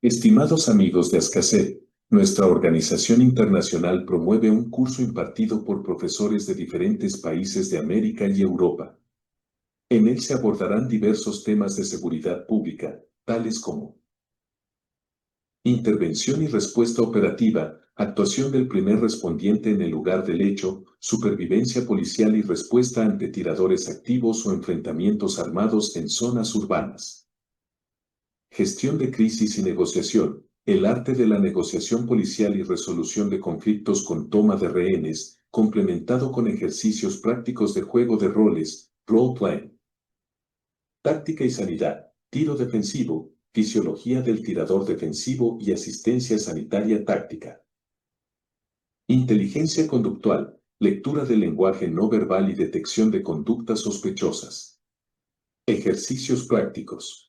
Estimados amigos de Ascacet, nuestra organización internacional promueve un curso impartido por profesores de diferentes países de América y Europa. En él se abordarán diversos temas de seguridad pública, tales como intervención y respuesta operativa, actuación del primer respondiente en el lugar del hecho, supervivencia policial y respuesta ante tiradores activos o enfrentamientos armados en zonas urbanas. Gestión de crisis y negociación, el arte de la negociación policial y resolución de conflictos con toma de rehenes, complementado con ejercicios prácticos de juego de roles, role-playing. Táctica y sanidad, tiro defensivo, fisiología del tirador defensivo y asistencia sanitaria táctica. Inteligencia conductual, lectura del lenguaje no verbal y detección de conductas sospechosas. Ejercicios prácticos.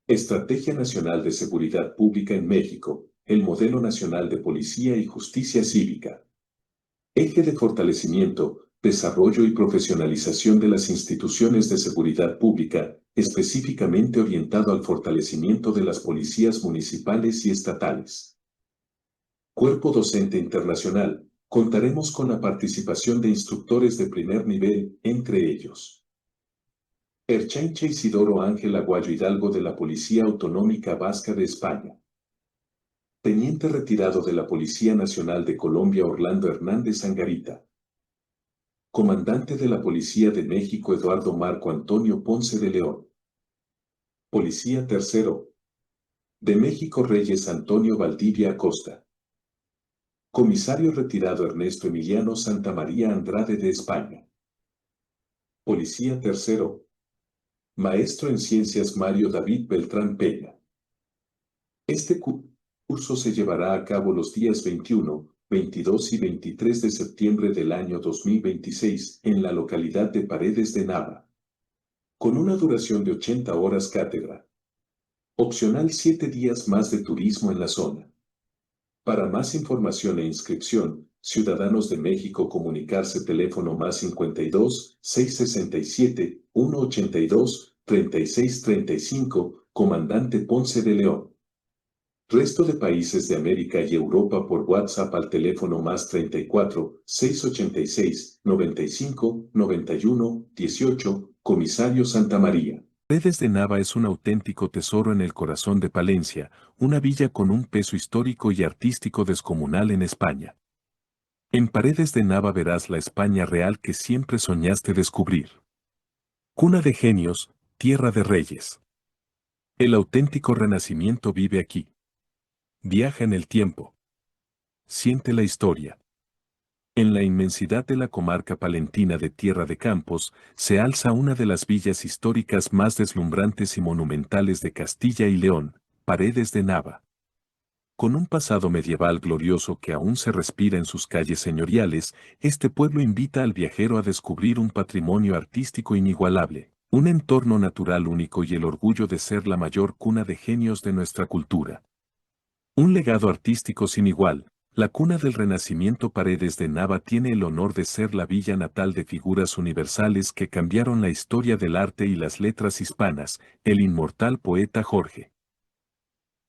Estrategia Nacional de Seguridad Pública en México, el Modelo Nacional de Policía y Justicia Cívica. Eje de fortalecimiento, desarrollo y profesionalización de las instituciones de seguridad pública, específicamente orientado al fortalecimiento de las policías municipales y estatales. Cuerpo Docente Internacional, contaremos con la participación de instructores de primer nivel, entre ellos Erchaincha Isidoro Ángel Aguayo Hidalgo de la Policía Autonómica Vasca de España. Teniente retirado de la Policía Nacional de Colombia Orlando Hernández Angarita. Comandante de la Policía de México Eduardo Marco Antonio Ponce de León. Policía Tercero de México Reyes Antonio Valdivia Acosta. Comisario retirado Ernesto Emiliano Santamaría Andrade de España. Policía Tercero. Maestro en Ciencias Mario David Beltrán Peña. Este curso se llevará a cabo los días 21, 22 y 23 de septiembre del año 2026 en la localidad de Paredes de Nava. Con una duración de 80 horas cátedra. Opcional 7 días más de turismo en la zona. Para más información e inscripción, Ciudadanos de México comunicarse teléfono más 52 667 182 3635, Comandante Ponce de León. Resto de países de América y Europa por WhatsApp al teléfono más 34 686 95 91 18, Comisario Santa María. Paredes de Nava es un auténtico tesoro en el corazón de Palencia, una villa con un peso histórico y artístico descomunal en España. En Paredes de Nava verás la España real que siempre soñaste descubrir. Cuna de genios, tierra de reyes. El auténtico renacimiento vive aquí. Viaja en el tiempo. Siente la historia. En la inmensidad de la comarca palentina de Tierra de Campos, se alza una de las villas históricas más deslumbrantes y monumentales de Castilla y León, Paredes de Nava. Con un pasado medieval glorioso que aún se respira en sus calles señoriales, este pueblo invita al viajero a descubrir un patrimonio artístico inigualable, un entorno natural único y el orgullo de ser la mayor cuna de genios de nuestra cultura. Un legado artístico sin igual. La cuna del Renacimiento Paredes de Nava tiene el honor de ser la villa natal de figuras universales que cambiaron la historia del arte y las letras hispanas, el inmortal poeta Jorge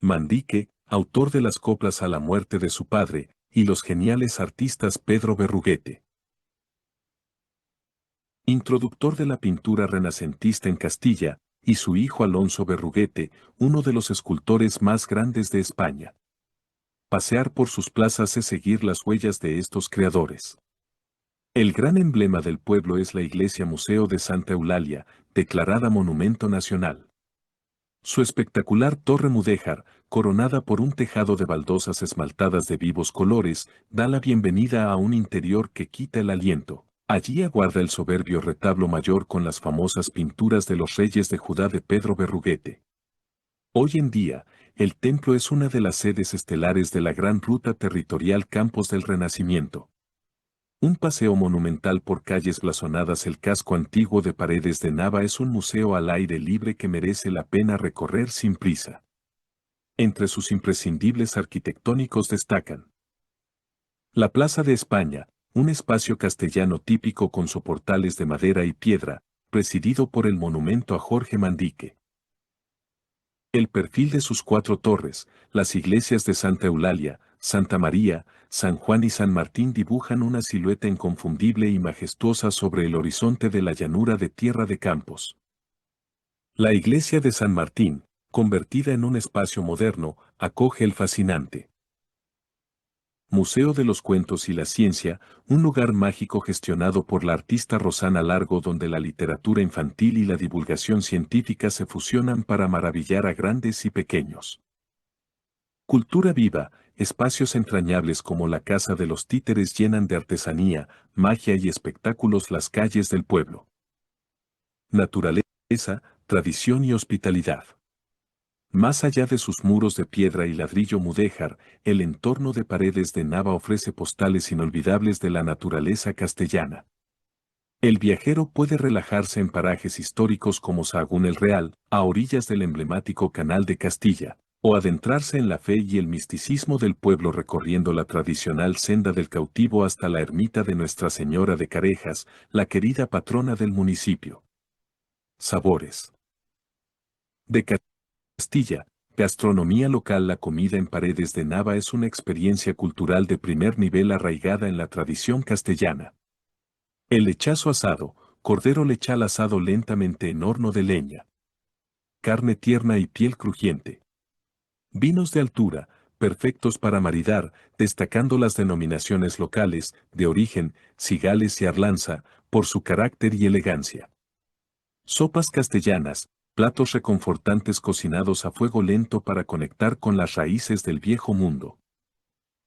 Manrique, autor de las coplas a la muerte de su padre, y los geniales artistas Pedro Berruguete, introductor de la pintura renacentista en Castilla, y su hijo Alonso Berruguete, uno de los escultores más grandes de España. Pasear por sus plazas es seguir las huellas de estos creadores. El gran emblema del pueblo es la iglesia Museo de Santa Eulalia, declarada Monumento Nacional. Su espectacular torre mudéjar, coronada por un tejado de baldosas esmaltadas de vivos colores, da la bienvenida a un interior que quita el aliento. Allí aguarda el soberbio retablo mayor con las famosas pinturas de los reyes de Judá de Pedro Berruguete. Hoy en día, el templo es una de las sedes estelares de la gran ruta territorial Campos del Renacimiento. Un paseo monumental por calles blasonadas. El casco antiguo de Paredes de Nava es un museo al aire libre que merece la pena recorrer sin prisa. Entre sus imprescindibles arquitectónicos destacan la Plaza de España, un espacio castellano típico con soportales de madera y piedra, presidido por el monumento a Jorge Manrique. El perfil de sus cuatro torres, las iglesias de Santa Eulalia, Santa María, San Juan y San Martín dibujan una silueta inconfundible y majestuosa sobre el horizonte de la llanura de Tierra de Campos. La iglesia de San Martín, convertida en un espacio moderno, acoge el fascinante Museo de los Cuentos y la Ciencia, un lugar mágico gestionado por la artista Rosana Largo donde la literatura infantil y la divulgación científica se fusionan para maravillar a grandes y pequeños. Cultura viva, espacios entrañables como la Casa de los Títeres llenan de artesanía, magia y espectáculos las calles del pueblo. Naturaleza, tradición y hospitalidad. Más allá de sus muros de piedra y ladrillo mudéjar, el entorno de Paredes de Nava ofrece postales inolvidables de la naturaleza castellana. El viajero puede relajarse en parajes históricos como Sahagún el Real, a orillas del emblemático Canal de Castilla, o adentrarse en la fe y el misticismo del pueblo recorriendo la tradicional senda del cautivo hasta la ermita de Nuestra Señora de Carejas, la querida patrona del municipio. Sabores. De Castilla, gastronomía local. La comida en Paredes de Nava es una experiencia cultural de primer nivel arraigada en la tradición castellana. El lechazo asado, cordero lechal asado lentamente en horno de leña. Carne tierna y piel crujiente. Vinos de altura, perfectos para maridar, destacando las denominaciones locales, de origen, Cigales y Arlanza, por su carácter y elegancia. Sopas castellanas, platos reconfortantes cocinados a fuego lento para conectar con las raíces del viejo mundo.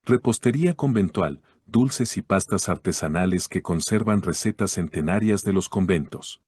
Repostería conventual, dulces y pastas artesanales que conservan recetas centenarias de los conventos.